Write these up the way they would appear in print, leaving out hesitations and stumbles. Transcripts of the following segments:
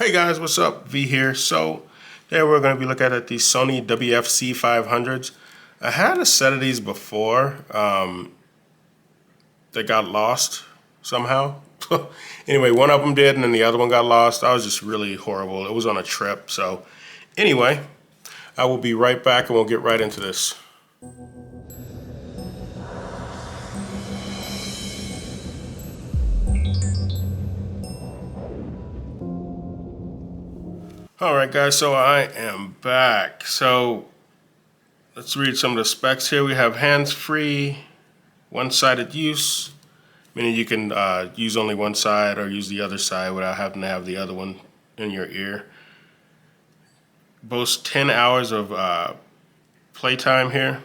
Hey guys, what's up? V here. So today we're going to be looking at these Sony WF-C500s. I had a set of these before. They got lost somehow. Anyway, one of them did and then the other one got lost. I was just really horrible. It was on a trip. So anyway, I will be right back and we'll get right into this. Alright guys, so I am back. So let's read some of the specs here. We have hands-free, one-sided use, meaning you can use only one side or use the other side without having to have the other one in your ear. Boasts 10 hours of playtime here.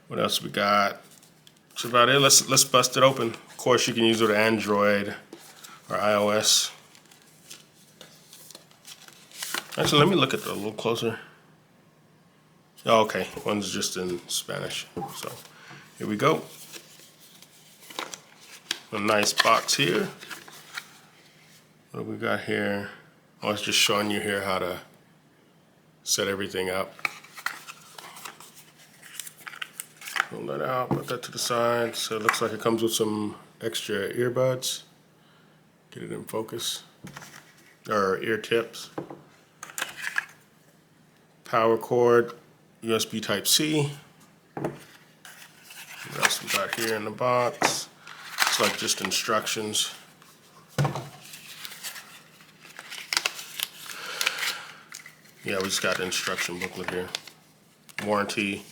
What else we got? That's about it. Let's bust it open. Of course, you can use it with Android or iOS. Actually, let me look at it a little closer. Oh, okay, one's just in Spanish. So here we go. A nice box here. What do we got here? Oh, it's just showing you here how to set everything up. Pull that out, put that to the side. So it looks like it comes with some extra earbuds. Get it in focus. Or ear tips. Power cord, USB Type-C. What else we got here in the box? It's like just instructions. Yeah, we just got the instruction booklet here. Warranty.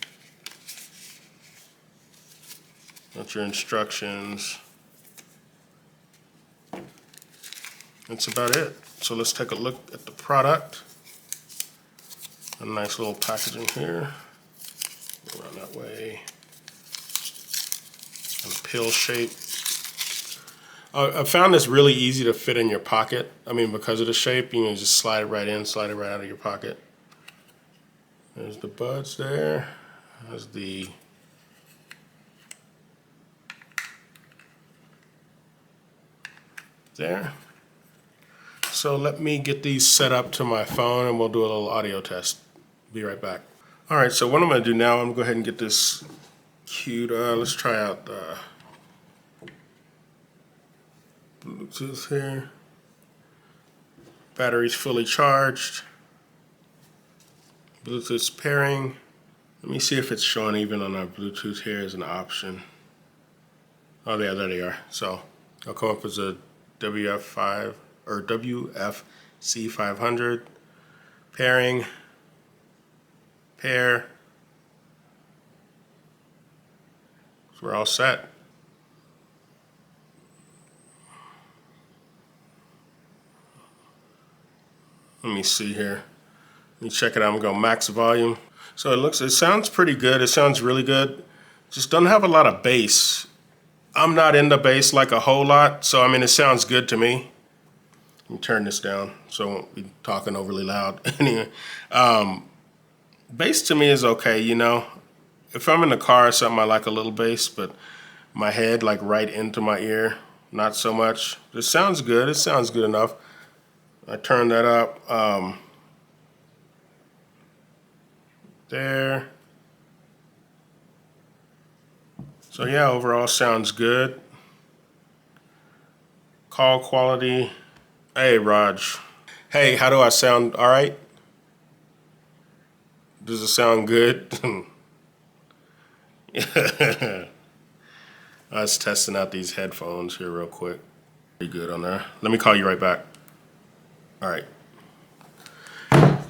That's your instructions. That's about it. So let's take a look at the product. A nice little packaging here. Go around that way. A pill shape. I found this really easy to fit in your pocket. I mean, because of the shape, you can just slide it right in, slide it right out of your pocket. There's the buds there. There's the there. So let me get these set up to my phone and we'll do a little audio test. Be right back. All right, so what I'm gonna do now, I'm gonna go ahead and get this queued. Let's try out the Bluetooth here. Battery's fully charged. Bluetooth pairing. Let me see if it's showing even on our Bluetooth here as an option. Oh yeah, there they are. So I'll come up as a WF5 or WF-C500 pairing. Pair. So we're all set. Let me see here. Let me check it out. I'm gonna go max volume. So it sounds pretty good. It sounds really good. Just doesn't have a lot of bass. I'm not into bass like a whole lot, so I mean it sounds good to me. Let me turn this down so I won't be talking overly loud. Anyway. Bass to me is okay, you know. If I'm in the car or something, I like a little bass, but my head like right into my ear, not so much. It sounds good. It sounds good enough. I turn that up. There. So yeah, overall sounds good. Call quality. Hey, Raj. Hey, how do I sound? All right? Does it sound good? I was testing out these headphones here real quick. Pretty good on there. Let me call you right back. All right.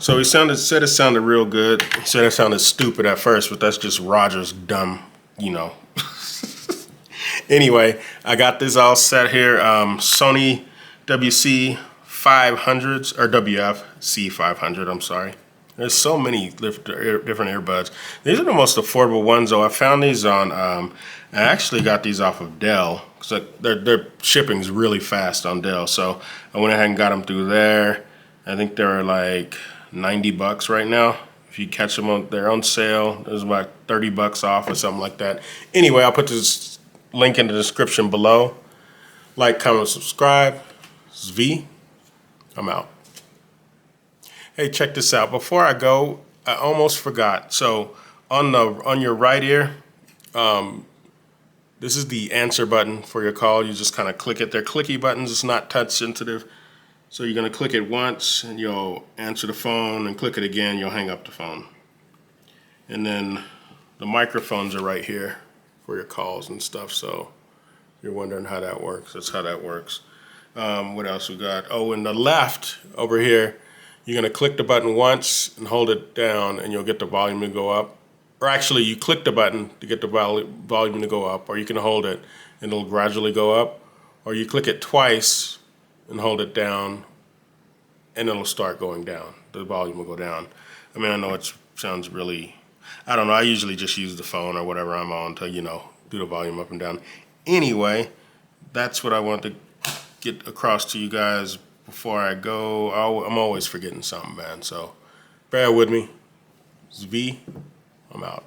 So he said it sounded real good. He said it sounded stupid at first, but that's just Roger's dumb, you know. Anyway, I got this all set here. Sony WC500s, or WF-C500, I'm sorry. There's so many different earbuds. These are the most affordable ones, though. I found these on, I actually got these off of Dell, because their shipping's really fast on Dell. So I went ahead and got them through there. I think they're like 90 bucks right now. If you catch them on their own sale, there's about 30 bucks off or something like that. Anyway, I'll put this link in the description below. Like, comment, subscribe. This is V. I'm out. Hey, check this out. Before I go, I almost forgot. So on your right ear, this is the answer button for your call. You just kind of click it. They're clicky buttons. It's not touch sensitive. So you're going to click it once and you'll answer the phone, and click it again, you'll hang up the phone. And then the microphones are right here for your calls and stuff. So you're wondering how that works. That's how that works. What else we got? Oh, in the left over here, you're going to click the button once and hold it down, and you'll get the volume to go up. Or actually, you click the button to get the volume to go up, or you can hold it and it'll gradually go up. Or you click it twice and hold it down, and it'll start going down. The volume will go down. I mean, I know it sounds really, I don't know, I usually just use the phone or whatever I'm on to, you know, do the volume up and down. Anyway, that's what I want to get across to you guys before I go. I'm always forgetting something, man, so bear with me. It's V. I'm out.